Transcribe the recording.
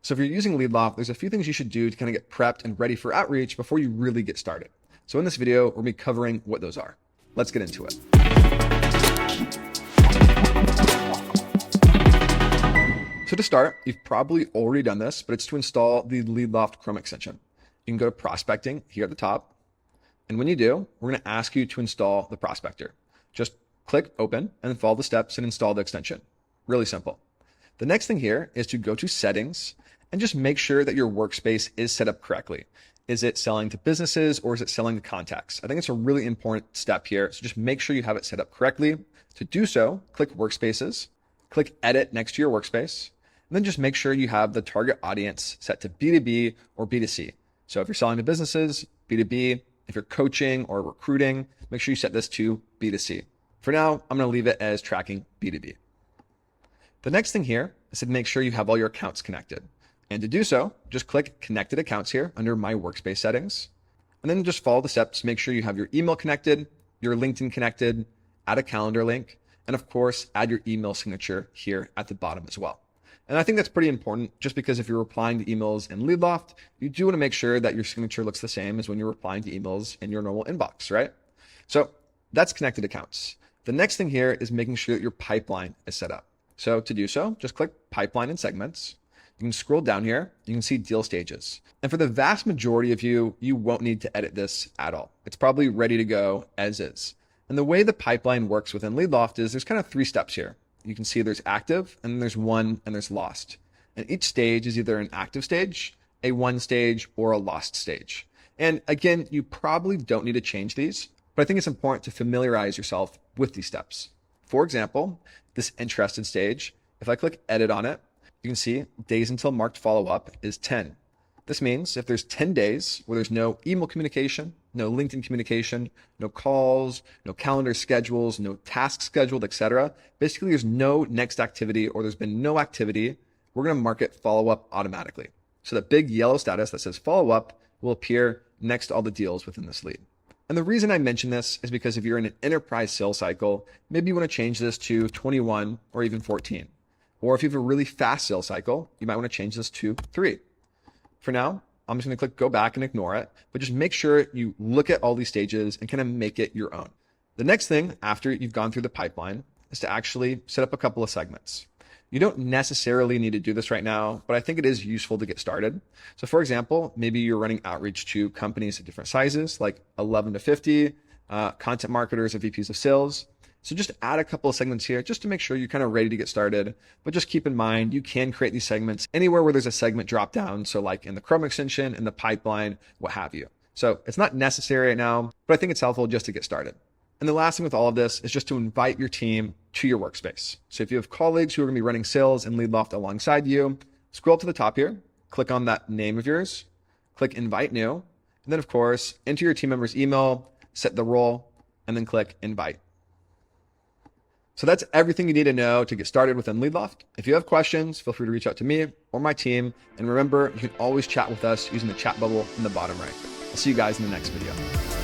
So if you're using LeadLoft, there's a few things you should do to kind of get prepped and ready for outreach before you really get started. So in this video, we're going to be covering what those are. Let's get into it. So to start, you've probably already done this, but it's to install the LeadLoft Chrome extension. You can go to prospecting here at the top. And when you do, we're going to ask you to install the prospector. Just click open and then follow the steps and install the extension. Really simple. The next thing here is to go to settings and just make sure that your workspace is set up correctly. Is it selling to businesses or is it selling to contacts? I think it's a really important step here. So just make sure you have it set up correctly. To do so, click workspaces, click edit next to your workspace, and then just make sure you have the target audience set to B2B or B2C. So if you're selling to businesses, B2B. If you're coaching or recruiting, make sure you set this to B2C. For now, I'm going to leave it as tracking B2B. The next thing here is to make sure you have all your accounts connected. And to do so, just click Connected Accounts here under My Workspace Settings. And then just follow the steps to make sure you have your email connected, your LinkedIn connected, add a calendar link, and of course, add your email signature here at the bottom as well. And I think that's pretty important just because if you're replying to emails in LeadLoft, you do want to make sure that your signature looks the same as when you're replying to emails in your normal inbox, right? So that's connected accounts. The next thing here is making sure that your pipeline is set up. So to do so, just click Pipeline and Segments. You can scroll down here, you can see deal stages. And for the vast majority of you, you won't need to edit this at all. It's probably ready to go as is. And the way the pipeline works within LeadLoft is there's kind of 3 steps here. You can see there's active, and then there's won, and there's lost. And each stage is either an active stage, a won stage, or a lost stage. And again, you probably don't need to change these, but I think it's important to familiarize yourself with these steps. For example, this interested stage, if I click edit on it, you can see days until marked follow-up is 10. This means if there's 10 days where there's no email communication, no LinkedIn communication, no calls, no calendar schedules, no tasks scheduled, etc. Basically, there's no next activity or there's been no activity. We're going to mark it follow-up automatically. So the big yellow status that says follow-up will appear next to all the deals within this lead. And the reason I mention this is because if you're in an enterprise sales cycle, maybe you want to change this to 21 or even 14. Or if you have a really fast sales cycle, you might want to change this to 3. For now, I'm just going to click go back and ignore it, but just make sure you look at all these stages and kind of make it your own. The next thing after you've gone through the pipeline is to actually set up a couple of segments. You don't necessarily need to do this right now, but I think it is useful to get started. So for example, maybe you're running outreach to companies at different sizes, like 11 to 50, content marketers or VPs of sales. So just add a couple of segments here just to make sure you're kind of ready to get started. But just keep in mind, you can create these segments anywhere where there's a segment drop down. So like in the Chrome extension, in the pipeline, what have you. So it's not necessary right now, but I think it's helpful just to get started. And the last thing with all of this is just to invite your team to your workspace. So if you have colleagues who are going to be running sales and LeadLoft alongside you, scroll up to the top here, click on that name of yours, click invite new, and then of course, enter your team member's email, set the role, and then click invite. So that's everything you need to know to get started within LeadLoft. If you have questions, feel free to reach out to me or my team. And remember, you can always chat with us using the chat bubble in the bottom right. I'll see you guys in the next video.